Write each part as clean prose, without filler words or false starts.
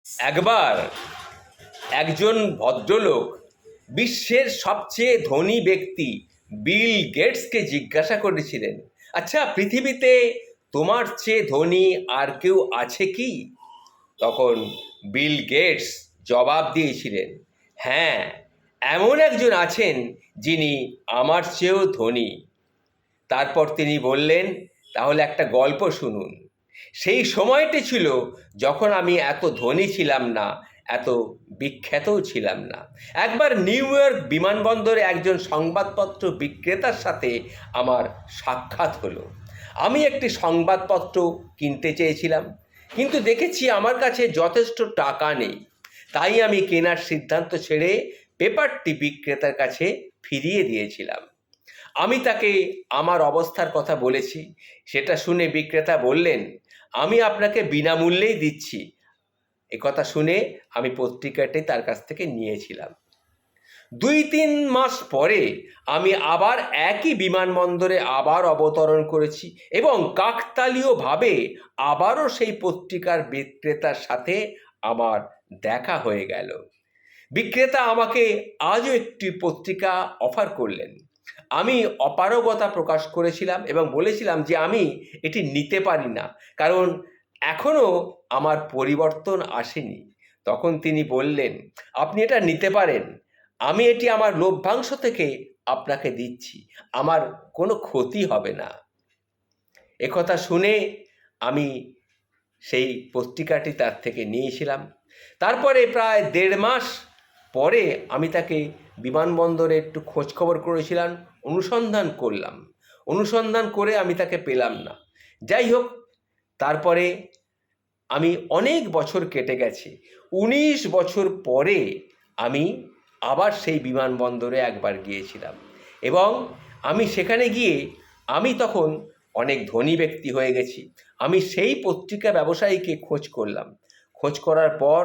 একবার একজন ভদ্রলোক বিশ্বের সবচেয়ে ধনী ব্যক্তি বিল গেটসকে জিজ্ঞাসা করেছিলেন, আচ্ছা, পৃথিবীতে তোমার চেয়ে ধনী আর কেউ আছে কি? তখন বিল গেটস জবাব দিয়েছিলেন, হ্যাঁ, এমন একজন আছেন যিনি আমার চেয়েও ধনী। তারপর তিনি বললেন, তাহলে একটা গল্প শুনুন। সেই সময়টি ছিল যখন আমি এত ধনী ছিলাম না, এত বিখ্যাতও ছিলাম না। একবার নিউ ইয়র্ক বিমানবন্দরে একজন সংবাদপত্র বিক্রেতার সাথে আমার সাক্ষাৎ হলো। আমি একটি সংবাদপত্র কিনতে চেয়েছিলাম, কিন্তু দেখেছি আমার কাছে যথেষ্ট টাকা নেই। তাই আমি কেনার সিদ্ধান্ত ছেড়ে পেপারটি বিক্রেতার কাছে ফিরিয়ে দিয়েছিলাম। আমি তাকে আমার অবস্থার কথা বলেছি। সেটা শুনে বিক্রেতা বললেন, আমি আপনাকে বিনামূল্যেই দিচ্ছি। একথা শুনে আমি পত্রিকাটি তার কাছ থেকে নিয়েছিলাম। 2-3 মাস পরে আমি আবার একই বিমানবন্দরে আবার অবতরণ করেছি এবং কাকতালীয়ভাবে আবারও সেই পত্রিকার বিক্রেতার সাথে আমার দেখা হয়ে গেল। বিক্রেতা আমাকে আজও একটি পত্রিকা অফার করলেন। আমি অপারগতা প্রকাশ করেছিলাম এবং বলেছিলাম যে আমি এটি নিতে পারি না, কারণ এখনও আমার পরিবর্তন আসেনি। তখন তিনি বললেন, আপনি এটা নিতে পারেন, আমি এটি আমার লভ্যাংশ থেকে আপনাকে দিচ্ছি, আমার কোনো ক্ষতি হবে না। একথা শুনে আমি সেই পত্রিকাটি তার থেকে নিয়েছিলাম। তারপরে প্রায় 1.5 মাস পরে আমি তাকে বিমানবন্দরে একটু খোঁজখবর করেছিলাম, অনুসন্ধান করে আমি তাকে পেলাম না। যাই হোক, তারপরে আমি অনেক বছর কেটে গেছে। 19 বছর পরে আমি আবার সেই বিমানবন্দরে একবার গিয়েছিলাম এবং আমি সেখানে গিয়ে আমি তখন অনেক ধনী ব্যক্তি হয়ে গেছি। আমি সেই পত্রিকা ব্যবসায়ীকে খোঁজ করলাম। খোঁজ করার পর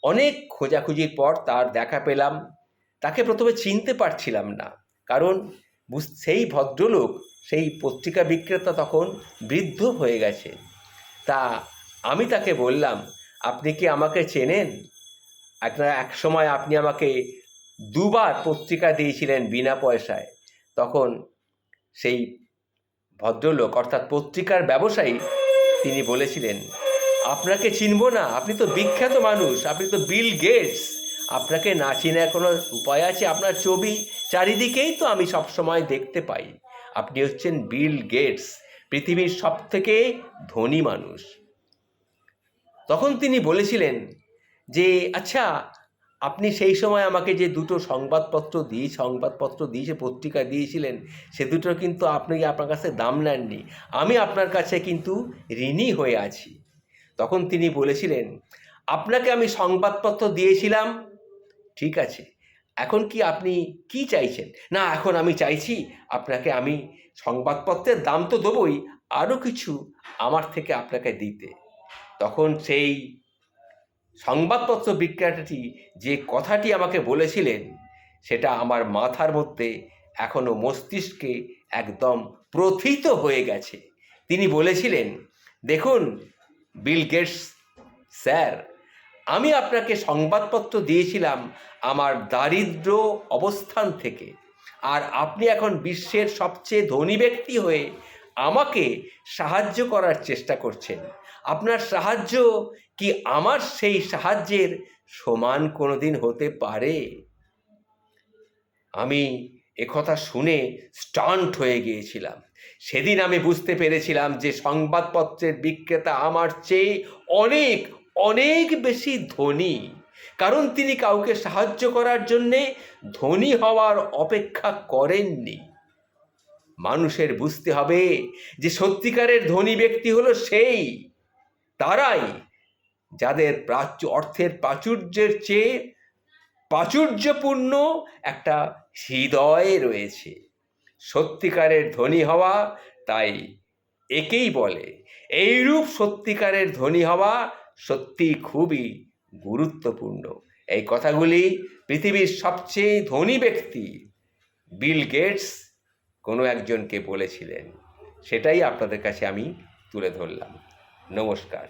অনেক খোঁজাখুঁজির পর তার দেখা পেলাম। তাকে প্রথমে চিনতে পারছিলাম না, কারণ সেই ভদ্রলোক, সেই পত্রিকা বিক্রেতা তখন বৃদ্ধ হয়ে গেছে। তা আমি তাকে বললাম, আপনি কি আমাকে চেনেন? এক সময় আপনি আমাকে 2বার পত্রিকা দিয়েছিলেন বিনা পয়সায়। তখন সেই ভদ্রলোক, অর্থাৎ পত্রিকার ব্যবসায়ী, তিনি বলেছিলেন, আপনাকে চিনব না? আপনি তো বিখ্যাত মানুষ, আপনি তো বিল গেটস, আপনাকে না চেনার কোনো উপায় আছে? আপনার ছবি চারিদিকেই তো আমি সবসময় দেখতে পাই। আপনি হচ্ছেন বিল গেটস, পৃথিবীর সবথেকে ধনী মানুষ। তখন তিনি বলেছিলেন যে, আচ্ছা, আপনি সেই সময় আমাকে যে 2টো সংবাদপত্র দিয়েছে, পত্রিকা দিয়েছিলেন, সে দুটোর কিন্তু আপনি আপনার কাছে দাম নেননি। আমি আপনার কাছে কিন্তু ঋণী হয়ে আছি। তখন তিনি বলেছিলেন, আপনাকে আমি সংবাদপত্র দিয়েছিলাম, ঠিক আছে, এখন কি আপনি কি চাইছেন? না, এখন আমি চাইছি আপনাকে আমি সংবাদপত্রের দাম তো দেবই, আরও কিছু আমার থেকে আপনাকে দিতে। তখন সেই সংবাদপত্র বিক্রেতাটি যে কথাটি আমাকে বলেছিলেন, সেটা আমার মাথার মধ্যে এখনও মস্তিষ্কে একদম প্রথিত হয়ে গেছে। তিনি বলেছিলেন, দেখুন বিল গেটস স্যার, আমি আপনাকে সংবাদপত্র দিয়েছিলাম আমার দারিদ্র অবস্থান থেকে, আর আপনি এখন বিশ্বের সবচেয়ে ধনী ব্যক্তি হয়ে আমাকে সাহায্য করার চেষ্টা করছেন। আপনার সাহায্য কি আমার সেই সাহায্যের সমান কোনোদিন হতে পারে? আমি একথা শুনে স্টান্ট হয়ে গিয়েছিলাম। সেদিন আমি বুঝতে পেরেছিলাম যে সংবাদপত্রের বিক্রেতা আমার চেয়ে অনেক অনেক বেশি ধনী, কারণ তিনি কাউকে সাহায্য করার জন্যে ধনী হওয়ার অপেক্ষা করেননি। মানুষের বুঝতে হবে যে সত্যিকারের ধনী ব্যক্তি হলো তারাই যাদের অর্থের প্রাচুর্যের চেয়ে প্রাচুর্যপূর্ণ একটা হৃদয় রয়েছে। সত্যিকারের ধনী হওয়া তাই একেই বলে। এইরূপ সত্যিকারের ধনী হওয়া সত্যি খুবই গুরুত্বপূর্ণ। এই কথাগুলি পৃথিবীর সবচেয়ে ধনী ব্যক্তি বিল গেটস কোনো একজনকে বলেছিলেন। সেটাই আপনাদের কাছে আমি তুলে ধরলাম। নমস্কার।